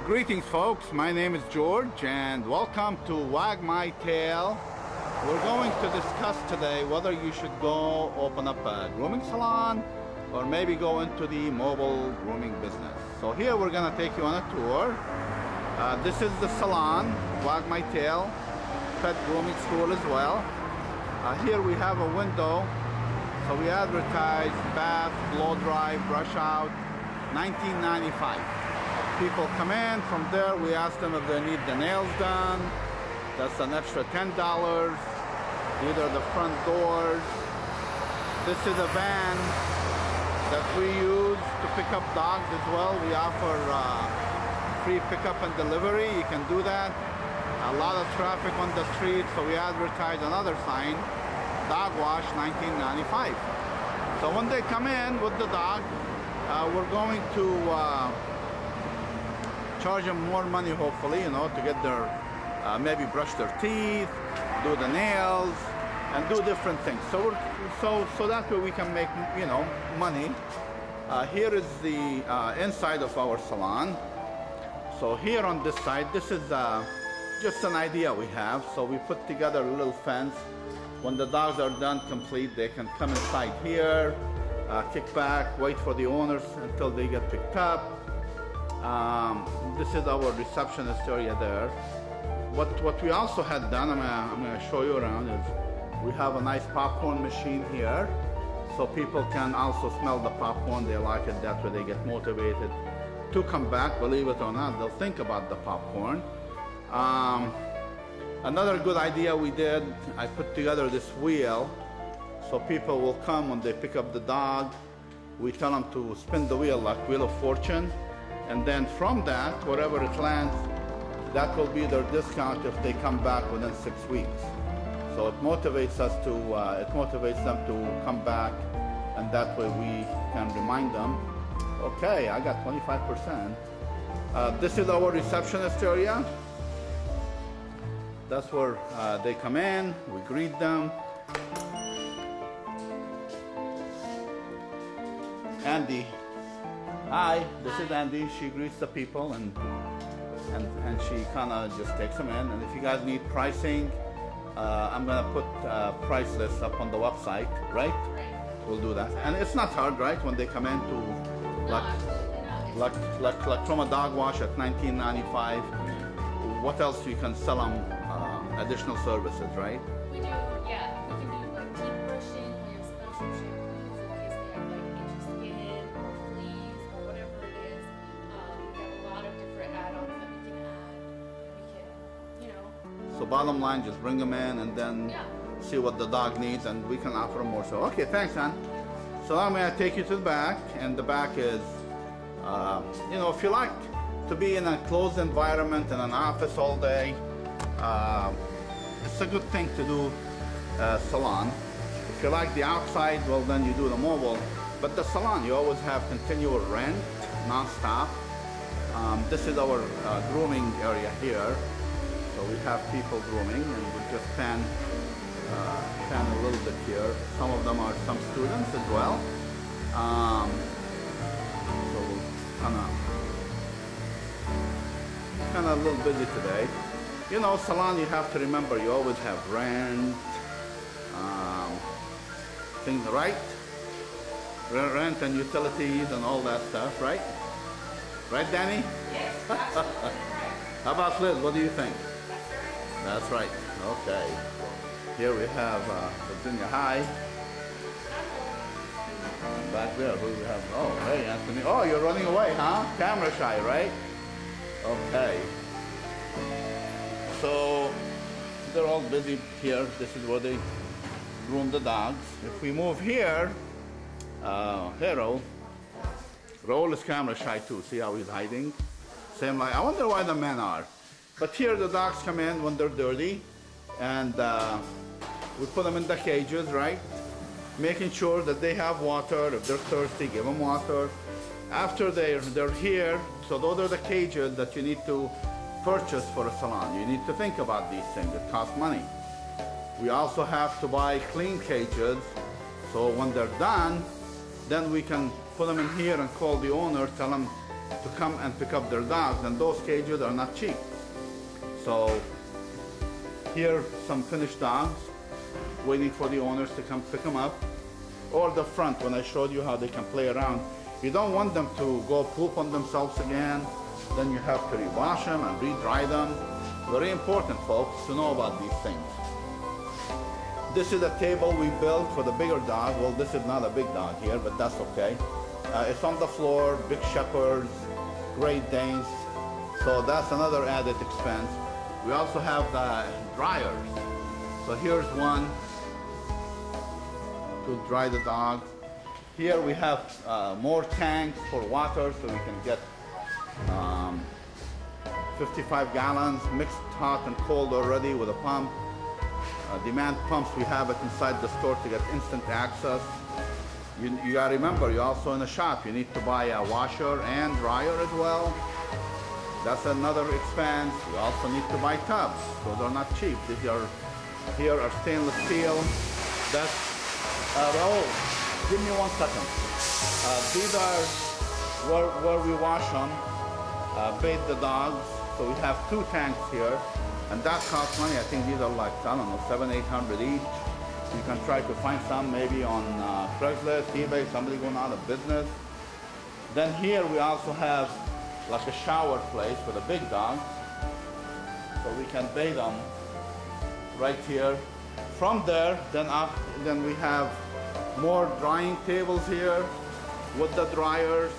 Greetings folks, my name is George and welcome to Wag My Tail. We're going to discuss today whether you should go open up a grooming salon or maybe go into the mobile grooming business. So here we're going to take you on a tour. This is the salon, Wag My Tail, Pet Grooming School as well. Here we have a window, so we advertise bath, blow dry, brush out, $19.95. People come in, from there we ask them if they need the nails done. That's an extra $10. These are the front doors. This is a van that we use to pick up dogs as well. We offer free pickup and delivery. You can do that. A lot of traffic on the street, so we advertise another sign, dog wash $19.95. So when they come in with the dog, we're going to charge them more money, hopefully, you know, to get their, maybe brush their teeth, do the nails, and do different things. So that way we can make, you know, money. Here is the inside of our salon. So here on this side, this is just an idea we have. So we put together a little fence. When the dogs are done complete, they can come inside here, kick back, wait for the owners until they get picked up. This is our receptionist area there. What we also had done, I'm going to show you around, is we have a nice popcorn machine here, so people can also smell the popcorn. They like it, that way they get motivated to come back. Believe it or not, they'll think about the popcorn. Another good idea we did, I put together this wheel, so people will come when they pick up the dog. We tell them to spin the wheel like Wheel of Fortune. And then from that, wherever it lands, that will be their discount if they come back within 6 weeks. So it motivates us to, it motivates them to come back, and that way we can remind them, okay, I got 25%. This is our receptionist area. That's where they come in, we greet them. Andy. Hi, this is Andy. She greets the people and she kind of just takes them in. And if you guys need pricing, I'm gonna put price lists up on the website, right? We'll do that. And it's not hard, right? When they come in to like from a dog wash at $19.95. What else you can sell them? Additional services, right? We do, yeah. We can do like teeth brushing. We have special shampoos in case they have like itchy skin or fleas or whatever it is. We have a lot of different add-ons that we can add. We can, you know. So bottom line, just bring them in and then see what the dog needs, and we can offer them more. So okay, thanks, man. So I'm gonna take you to the back, and the back is, you know, if you like to be in a closed environment in an office all day, it's a good thing to do salon. If you like the outside, well then you do the mobile. But the salon, you always have continual rent, non-stop. This is our grooming area here. So we have people grooming, and we just pan a little bit here. Some of them are some students as well. So we'll kind of a little busy today. You know, salon, you have to remember, you always have rent, things, right? Rent and utilities and all that stuff, right? Right, Danny? Yes, absolutely right. How about Liz? What do you think? That's right. Okay. Here we have Virginia High. Back there, who do we have? Oh, hey, Anthony. Oh, you're running away, huh? Camera shy, right? Okay. So they're all busy here. This is where they groom the dogs. If we move here, Harold, Raul is camera shy too. See how he's hiding? Same like, I wonder why the men are. But here the dogs come in when they're dirty, and we put them in the cages, right? Making sure that they have water. If they're thirsty, give them water. After they're here, so those are the cages that you need to purchase for a salon. You need to think about these things. It costs money. We also have to buy clean cages, so when they're done, then we can put them in here and call the owner, tell them to come and pick up their dogs, and those cages are not cheap. So here some finished dogs waiting for the owners to come pick them up. Or the front, when I showed you how they can play around. You don't want them to go poop on themselves again. Then you have to rewash them and re-dry them. Very important, folks, to know about these things. This is a table we built for the bigger dog. Well, this is not a big dog here, but that's okay. It's on the floor, big shepherds, Great Danes. So that's another added expense. We also have the dryers. So here's one to dry the dog. Here we have more tanks for water, so we can get 55 gallons, mixed hot and cold already with a pump. Demand pumps, we have it inside the store to get instant access. You gotta remember, you're also in a shop. You need to buy a washer and dryer as well. That's another expense. You also need to buy tubs. Those are not cheap. These are, here are stainless steel. That's, Raul, give me 1 second. These are where we wash them, bathe the dogs. So we have 2 tanks here. And that costs money. I think these are like, I don't know, $700-800 each. You can try to find some maybe on Craigslist, eBay, somebody going out of business. Then here we also have like a shower place for the big dogs. So we can bathe them right here. From there, then we have more drying tables here with the dryers.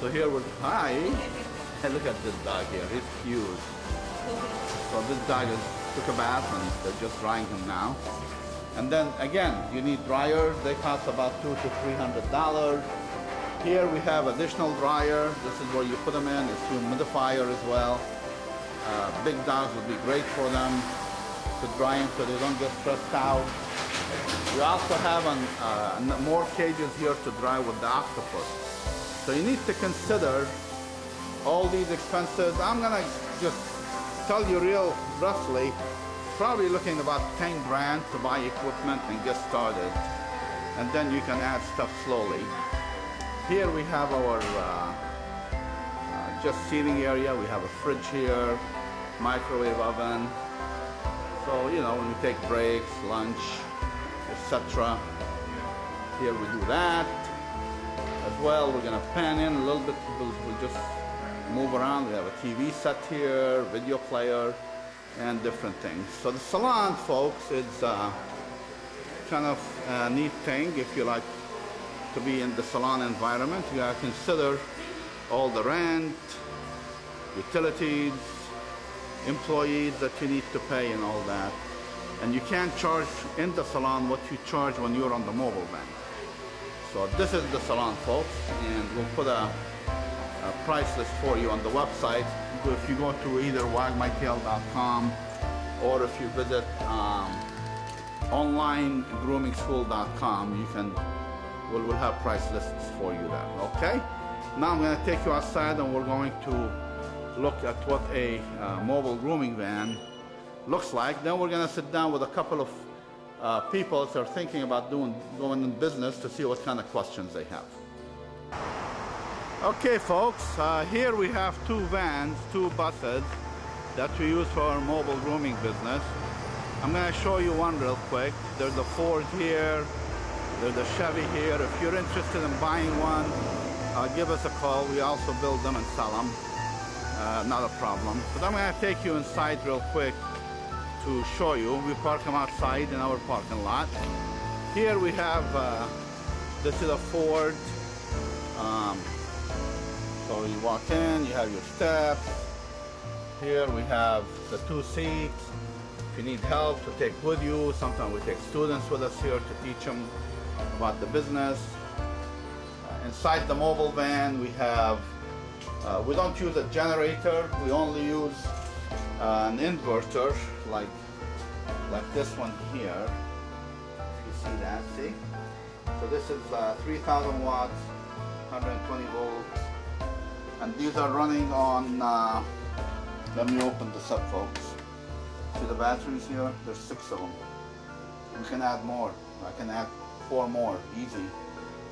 So here we're, hi. Hey, look at this dog here, he's huge. So this dog took a bath and they're just drying him now. And then again, you need dryers. They cost about $200 to $300. Here we have additional dryer. This is where you put them in. It's humidifier as well. Big dogs would be great for them to dry them so they don't get stressed out. We also have more cages here to dry with the octopus. So you need to consider all these expenses. I'm gonna just tell you real roughly, probably looking about 10 grand to buy equipment and get started. And then you can add stuff slowly. Here we have our just seating area. We have a fridge here, microwave oven. So, you know, when we take breaks, lunch, etc. Here we do that. As well, we're gonna pan in a little bit. We'll just move around. We have a TV set here, video player, and different things. So the salon, folks, is kind of a neat thing. If you like to be in the salon environment, you gotta consider all the rent, utilities, employees that you need to pay and all that. And you can't charge in the salon what you charge when you're on the mobile van. So this is the salon, folks, and we'll put a price list for you on the website. If you go to either wagmytail.com or if you visit online groomingschool.com, we'll have price lists for you there. Okay? Now I'm going to take you outside and we're going to look at what a mobile grooming van looks like. Then we're going to sit down with a couple of people that are thinking about going in business to see what kind of questions they have. Okay, folks, here we have 2 vans, 2 buses that we use for our mobile grooming business. I'm going to show you one real quick. There's a Ford here, there's a Chevy here. If you're interested in buying one, give us a call. We also build them and sell them. Not a problem. But I'm going to take you inside real quick to show you. We park them outside in our parking lot. Here we have, this is a Ford. So you walk in, you have your steps. Here we have the 2 seats. If you need help to take with you, sometimes we take students with us here to teach them about the business. Inside the mobile van we have, we don't use a generator, we only use an inverter like this one here. If you see that, see? So this is 3,000 watts, 120 volts. And these are running on, let me open this up, folks. See the batteries here? There's 6 of them. We can add more. I can add 4 more, easy.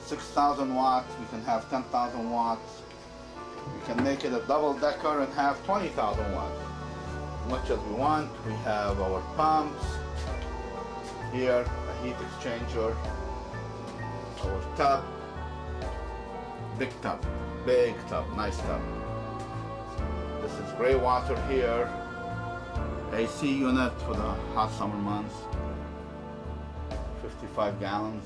6,000 watts, we can have 10,000 watts. We can make it a double decker and have 20,000 watts. As much as we want. We have our pumps. Here, a heat exchanger. Our tub. Big tub, nice tub. This is gray water here. AC unit for the hot summer months. 55 gallons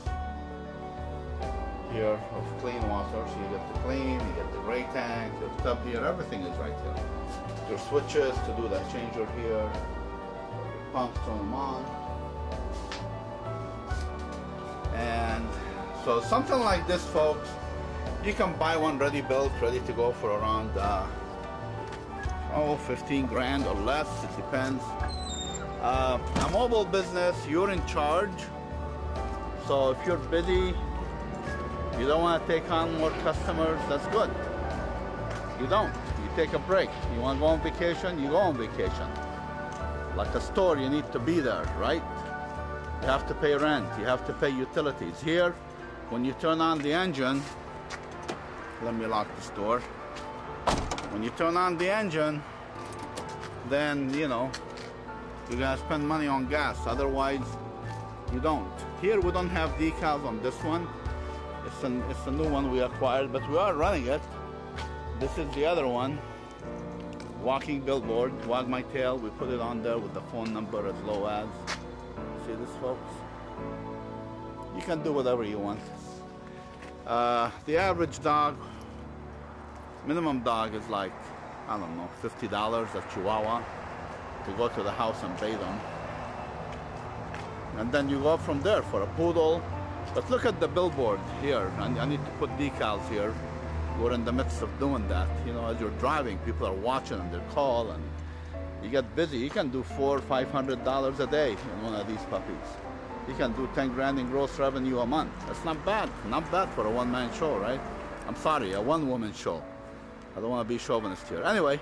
here of clean water. So you get the clean, you get the gray tank, your tub here, everything is right here. Your switches to do that changer here. Pumps, turn them on. And so something like this, folks, you can buy one ready built, ready to go for around 15 grand or less, it depends. A mobile business, you're in charge. So if you're busy, you don't want to take on more customers, that's good. You don't, you take a break. You want to go on vacation, you go on vacation. Like a store, you need to be there, right? You have to pay rent, you have to pay utilities. Here, when you turn on the engine, let me lock this door. When you turn on the engine, then, you know, you're gonna spend money on gas. Otherwise, you don't. Here, we don't have decals on this one. It's a new one we acquired, but we are running it. This is the other one. Walking billboard, Wag My Tail. We put it on there with the phone number as low as. See this, folks? You can do whatever you want. The average dog, minimum dog is like, I don't know, $50 a Chihuahua to go to the house and bathe them. And then you go from there for a poodle. But look at the billboard here. I need to put decals here. We're in the midst of doing that. You know, as you're driving, people are watching and they call and you get busy. You can do $400 or $500 a day in one of these puppies. You can do 10 grand in gross revenue a month. That's not bad. Not bad for a one-man show, right? I'm sorry, a one-woman show. I don't want to be chauvinist here. Anyway,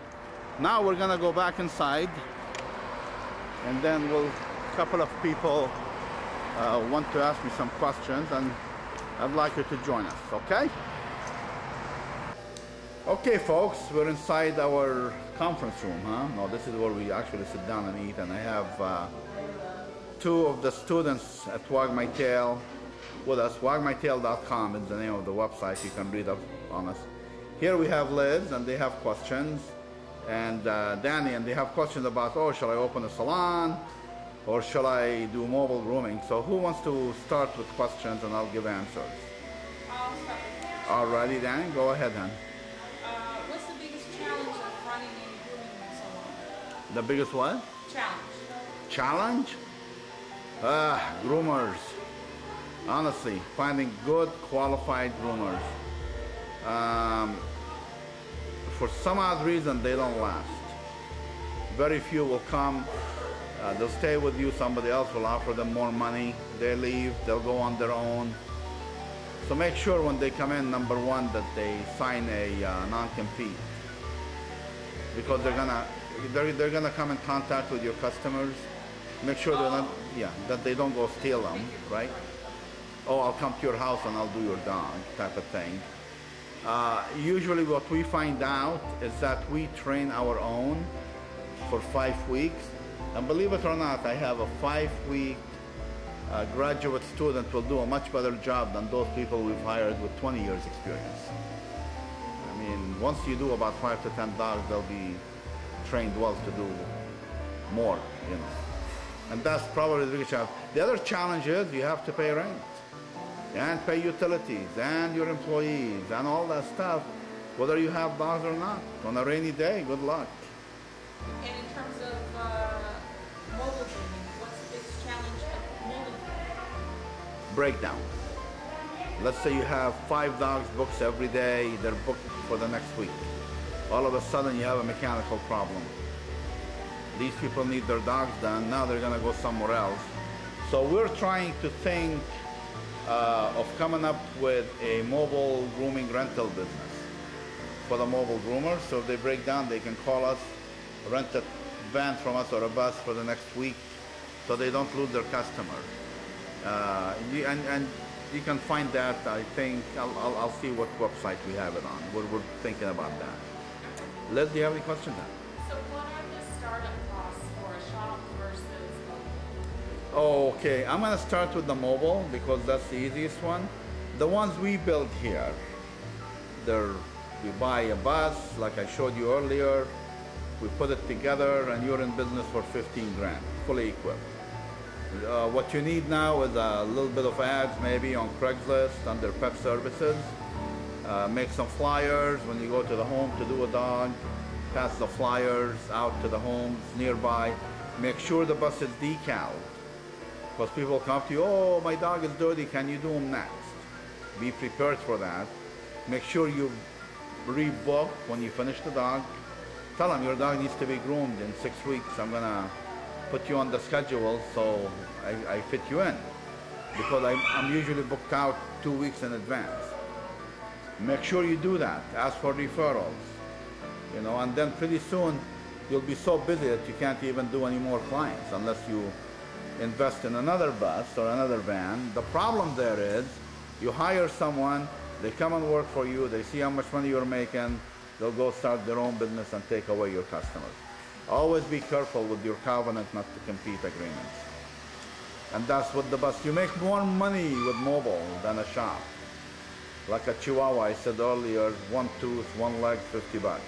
now we're gonna go back inside, and then a couple of people want to ask me some questions, and I'd like you to join us, okay? Okay, folks, we're inside our conference room, huh? No, this is where we actually sit down and eat, and I have two of the students at Wag My Tail with us. WagMyTail.com is the name of the website. You can read up on us. Here we have Liz, and they have questions, and Danny, and they have questions about, oh, shall I open a salon, or shall I do mobile grooming? So who wants to start with questions, and I'll give answers? I'll start with Alrighty, Danny, go ahead, then. what's the biggest challenge of running a grooming salon? The biggest what? Challenge. Challenge? Groomers. Honestly, finding good, qualified groomers. For some odd reason, they don't last. Very few will come. They'll stay with you. Somebody else will offer them more money. They leave. They'll go on their own. So make sure when they come in, number one, that they sign a non-compete, because they're gonna come in contact with your customers. Make sure that they don't go steal them, right? Oh, I'll come to your house and I'll do your dog, type of thing. Usually what we find out is that we train our own for 5 weeks. And believe it or not, I have a 5-week graduate student will do a much better job than those people we've hired with 20 years experience. I mean, once you do about 5 to 10 dogs, they'll be trained well to do more, you know. And that's probably the biggest challenge. The other challenge is you have to pay rent and pay utilities and your employees and all that stuff, whether you have dogs or not. On a rainy day, good luck. And in terms of mobile grooming, what's the biggest challenge of mobile grooming? Breakdown. Let's say you have 5 dogs booked every day, they're booked for the next week. All of a sudden you have a mechanical problem. These people need their dogs done, now they're gonna go somewhere else. So we're trying to think of coming up with a mobile grooming rental business for the mobile groomers. So if they break down, they can call us, rent a van from us or a bus for the next week, so they don't lose their customer. And you can find that. I think I'll see what website we have it on. We're thinking about that. Liz, do you have any questions? So what are the startup costs for a shop versus mobile? Oh, okay. I'm gonna start with the mobile because that's the easiest one. The ones we build here, we buy a bus, like I showed you earlier. We put it together, and you're in business for 15 grand, fully equipped. What you need now is a little bit of ads, maybe on Craigslist under pet services. Make some flyers when you go to the home to do a dog. Pass the flyers out to the homes nearby. Make sure the bus is decaled, because people come to you, oh, my dog is dirty, can you do him next? Be prepared for that. Make sure you rebook when you finish the dog. Tell them your dog needs to be groomed in 6 weeks. I'm gonna put you on the schedule so I fit you in, because I'm usually booked out 2 weeks in advance. Make sure you do that. Ask for referrals, you know, and then pretty soon you'll be so busy that you can't even do any more clients unless you invest in another bus or another van. The problem there is you hire someone, they come and work for you, they see how much money you're making, they'll go start their own business and take away your customers. Always be careful with your covenant not to compete agreements. And that's what the bus, you make more money with mobile than a shop. Like a Chihuahua, I said earlier, 1 tooth, 1 leg, 50 bucks.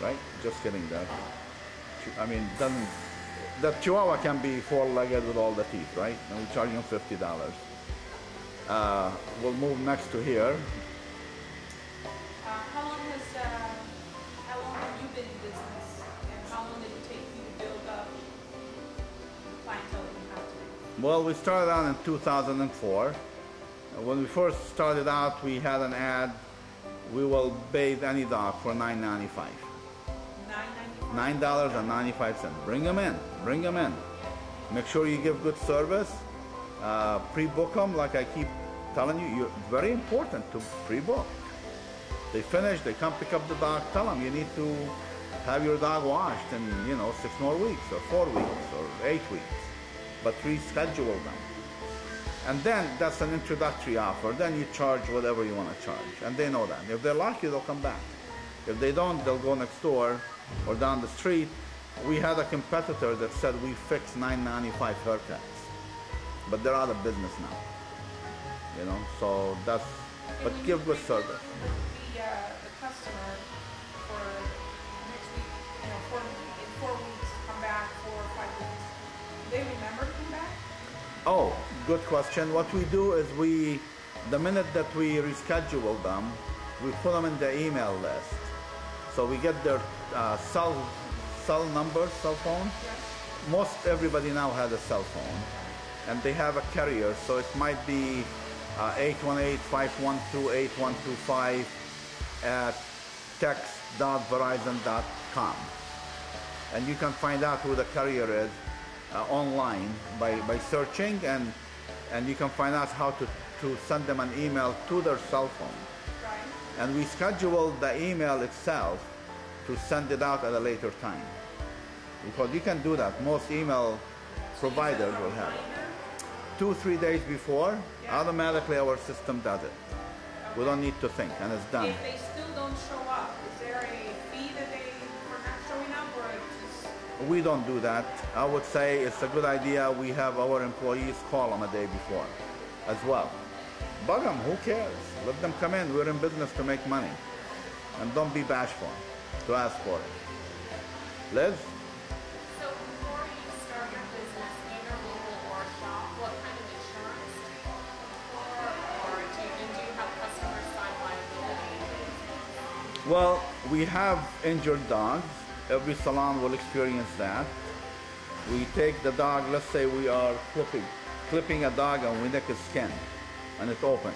Right? Just kidding that. I mean, the Chihuahua can be 4-legged with all the teeth, right? And we charge them $50. We'll move next to here. How long have you been in business, and how long did it take you to build up the clientele that you have today? Well, we started out in 2004. When we first started out, we had an ad, we will bathe any dog for $9.95. $9.95. Bring them in, bring them in. Make sure you give good service. Pre-book them, like I keep telling you, very important to pre-book. They finish, they come pick up the dog, tell them you need to have your dog washed in, 6 more weeks, or 4 weeks, or 8 weeks. But reschedule them. And then that's an introductory offer. Then you charge whatever you want to charge. And they know that. If they like you, they'll come back. If they don't, they'll go next door or down the street. We had a competitor that said we fix $9.95 haircuts. But they're out of business now. So that's, but give good service. The customer for next week, in 4 weeks, come back 4 or 5 weeks. Do they remember to come back? Oh, good question. What we do is the minute that we reschedule them, we put them in the email list. So we get their cell numbers, cell phone. Yes. Most everybody now has a cell phone, and they have a carrier. So it might be 818-512-8125 at text.verizon.com. And you can find out who the carrier is online by searching, and you can find out how to send them an email to their cell phone. Right. And we schedule the email itself to send it out at a later time. Because you can do that. Most email providers will have it. 2-3 days before, automatically our system does it. We don't need to think, and it's done. If they still don't show up, is there a fee that they for not showing up, or just... We don't do that. I would say it's a good idea. We have our employees call them a day before as well. Bug them, who cares? Let them come in. We're in business to make money. And don't be bashful to ask for it. Liz? So before you start your business, either mobile or shop, what kind of insurance do you look for, or do you have customers sign liability? Well, we have injured dogs. Every salon will experience that. We take the dog, let's say we are clipping a dog and we nick his skin and it opens.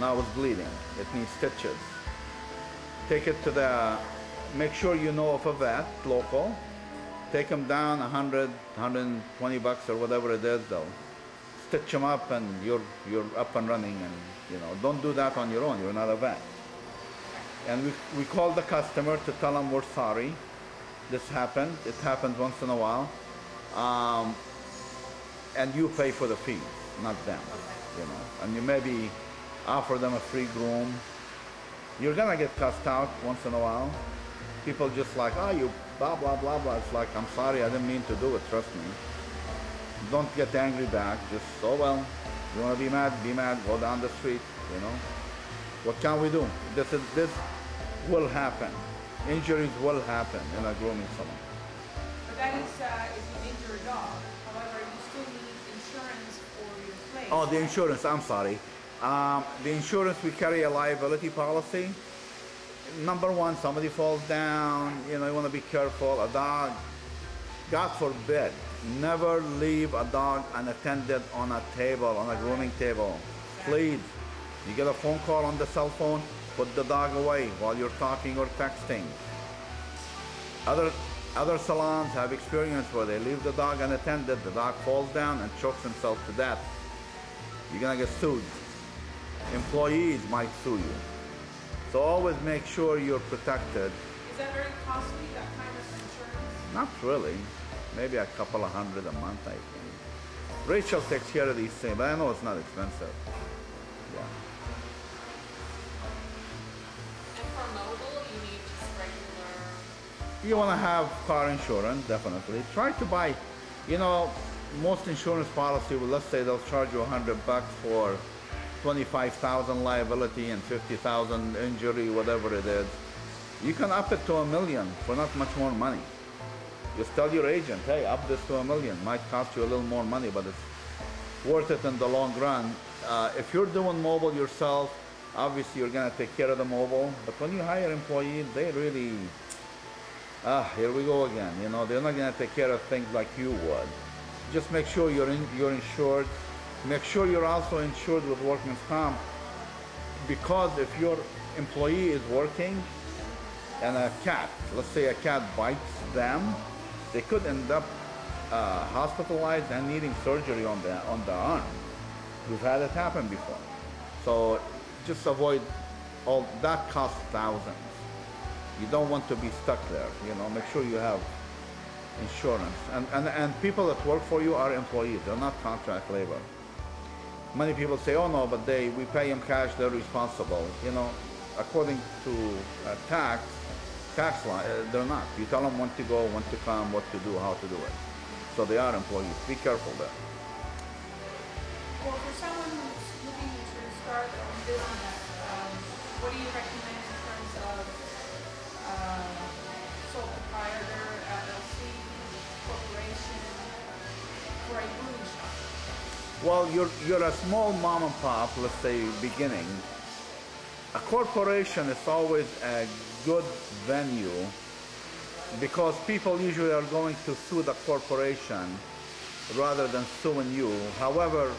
Now it's bleeding. It needs stitches. Take it to make sure you know of a vet, local. Take him down 100, 120 bucks or whatever it is, they'll stitch him up and you're up and running, and don't do that on your own. You're not a vet. And we call the customer to tell them we're sorry. This happened. It happens once in a while. And you pay for the fees, not them. you know, and you maybe offer them a free groom. You're gonna get cussed out once in a while. People just like, oh, you blah, blah, blah, blah. It's like, I'm sorry, I didn't mean to do it, trust me. Don't get angry back, just, oh well, you wanna be mad, go down the street, you know. What can we do? This will happen. Injuries will happen in a grooming salon. But that is if you injure a dog. However, you still need insurance for your place. Oh, the insurance, I'm sorry. The insurance, we carry a liability policy. Number one, somebody falls down, you know, you want to be careful. A dog, God forbid, never leave a dog unattended on a table, on a grooming table. Please, you get a phone call on the cell phone, put the dog away while you're talking or texting. Other salons have experience where they leave the dog unattended, the dog falls down and chokes himself to death. You're gonna get sued. Employees might sue you. So always make sure you're protected. Is that very costly, that kind of insurance? Not really. Maybe a couple of $100 a month, I think. Rachel takes care of these things, but I know it's not expensive. Yeah. And for mobile, you need just regular. You want to have car insurance, definitely. Try to buy, you know, most insurance policy, well, let's say they'll charge you $100 for 25,000 liability and 50,000 injury, whatever it is. You can up it to $1 million for not much more money. Just tell your agent, hey, up this to $1 million. Might cost you a little more money, but it's worth it in the long run. If you're doing mobile yourself, obviously you're gonna take care of the mobile. But when you hire employees, they really, here we go again. You know, they're not gonna take care of things like you would. Just make sure you're insured. Make sure you're also insured with workman's comp, because if your employee is working and a cat, let's say a cat bites them, they could end up hospitalized and needing surgery on the arm. We've had it happen before. So just avoid all that, costs thousands. You don't want to be stuck there. You know, make sure you have insurance. And people that work for you are employees. They're not contract labor. Many people say, oh no, but we pay them cash, they're responsible. You know, according to tax law, they're not. You tell them when to go, when to come, what to do, how to do it. So they are employees. Be careful there. Well, for someone who's looking to start their own business, what do you recommend in terms of sole proprietor, LLC, corporation, for a grooming shop? Well, you're a small mom and pop, let's say, beginning. A corporation is always a good venue because people usually are going to sue the corporation rather than suing you. However,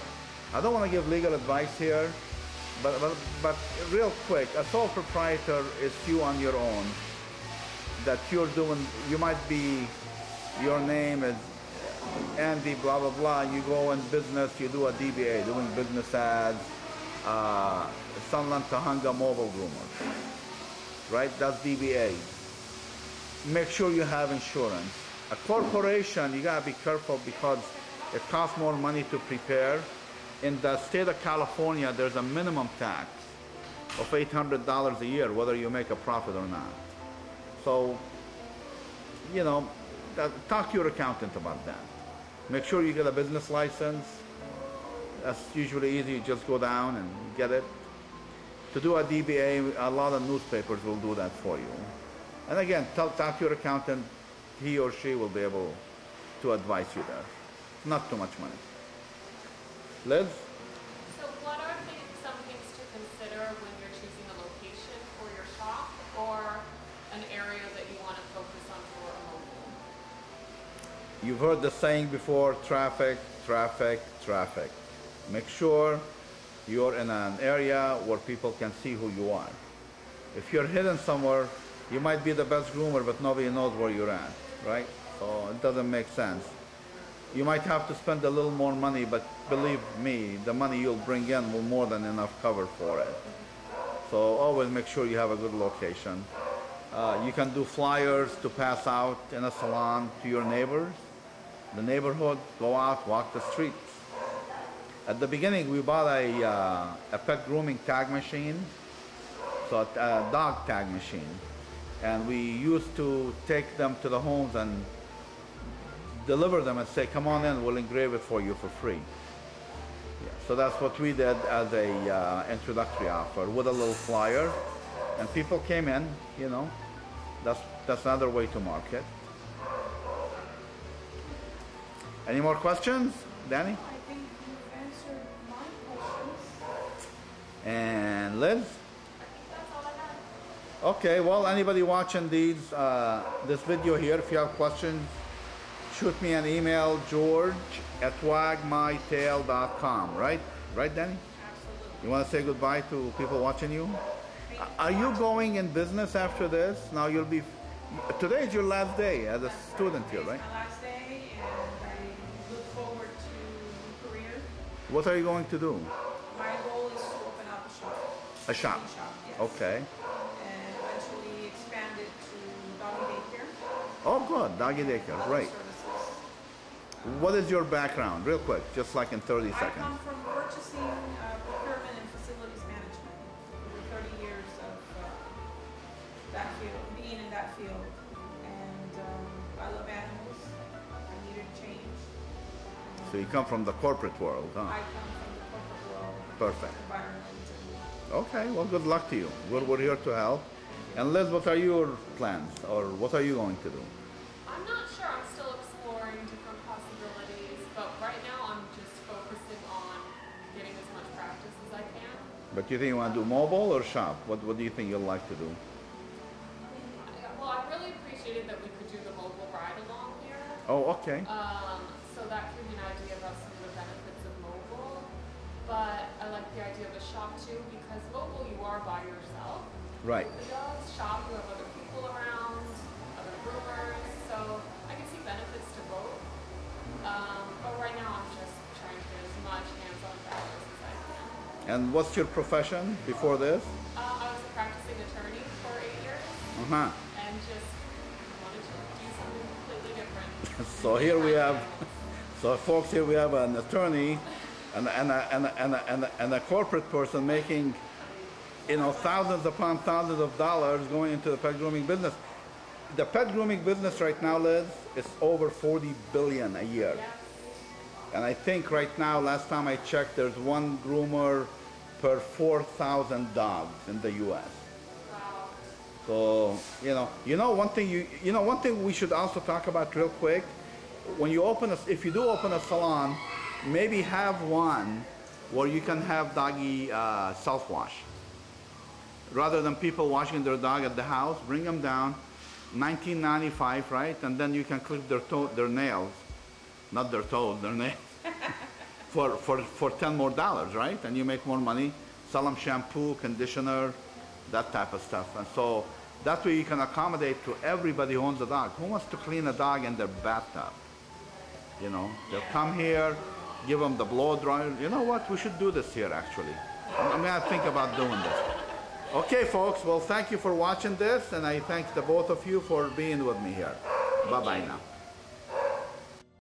I don't want to give legal advice here, but real quick, a sole proprietor is you on your own. That you're doing, you might be, your name is Andy, blah, blah, blah. You go in business, you do a DBA, doing business ads, Sunland Tahanga mobile groomer, right? That's DBA. Make sure you have insurance. A corporation, you gotta be careful because it costs more money to prepare. In the state of California, there's a minimum tax of $800 a year, whether you make a profit or not. So, you know, talk to your accountant about that. Make sure you get a business license. That's usually easy. You just go down and get it. To do a DBA, a lot of newspapers will do that for you. And again, talk to your accountant. He or she will be able to advise you there. Not too much money. Liz? So what are some things to consider when you're choosing a location for your shop or an area that you want to focus on for a mobile? You've heard the saying before, traffic, traffic, traffic. Make sure you're in an area where people can see who you are. If you're hidden somewhere, you might be the best groomer, but nobody knows where you're at, right? So it doesn't make sense. You might have to spend a little more money, but believe me, the money you'll bring in will more than enough cover for it. So always make sure you have a good location. You can do flyers to pass out in a salon to your neighbors. The neighborhood, go out, walk the streets. At the beginning, we bought a pet grooming tag machine, so a dog tag machine. And we used to take them to the homes and deliver them and say, come on in, we'll engrave it for you for free. Yeah, so that's what we did as a introductory offer with a little flyer. And people came in, you know, that's another way to market. Any more questions, Danny? I think you've answered my questions. And Liz? I think that's all I had. Okay, well, anybody watching this video here, if you have questions, shoot me an email, george@wagmytail.com, right? Right, Danny? Absolutely. You want to say goodbye to people watching you? Are you going in business after this? Now you'll be, today is your last day as a student here, right? Today's my last day, and I look forward to new career. What are you going to do? My goal is to open up a shop. A shop? Grooming shop, yes. Okay. And eventually expand it to doggy daycare. Oh, good. Doggy daycare. Great. Services. What is your background? Real quick, just like in 30 I seconds. come from purchasing, procurement, and facilities management. Over 30 years of that field, being in that field. And I love animals. I needed change. So you come from the corporate world, huh? I come from the corporate world. Perfect. Environment. Okay, well, good luck to you. We're here to help. And Liz, what are your plans, or what are you going to do? I'm not sure. I'm still exploring different possibilities, but right now I'm just focusing on getting as much practice as I can. But you think you want to do mobile or shop? What do you think you'd like to do? Well, I really appreciated that we could do the mobile ride along here. Oh, okay. So that gave me an idea about some of the benefits of mobile. But I like the idea of a shop too, because mobile you are by yourself. Right. The dogs shop, you have other people around, other groomers, so I can see benefits to both. But right now I'm just trying to get as much hands-on practice as I can. And what's your profession before this? I was a practicing attorney for 8 years, Uh-huh. and just wanted to do something completely different. So here we have, so folks, here we have an attorney and a corporate person making, you know, thousands upon thousands of dollars going into the pet grooming business. The pet grooming business right now, Liz, is over 40 billion a year. Yeah. And I think right now, last time I checked, there's one groomer per 4,000 dogs in the U.S. Wow. So, one thing we should also talk about real quick. When you if you do open a salon, maybe have one where you can have doggy self-wash. Rather than people washing their dog at the house, bring them down, $19.95, right? And then you can clip their nails, not their toes, their nails, for $10 more, right? And you make more money. Sell them shampoo, conditioner, that type of stuff. And so that way you can accommodate to everybody who owns a dog. Who wants to clean a dog in their bathtub? You know, they'll come here, give them the blow dryer. You know what? We should do this here, actually. I'm going to think about doing this. Okay, folks. Well, thank you for watching this, and I thank the both of you for being with me here. Bye-bye now.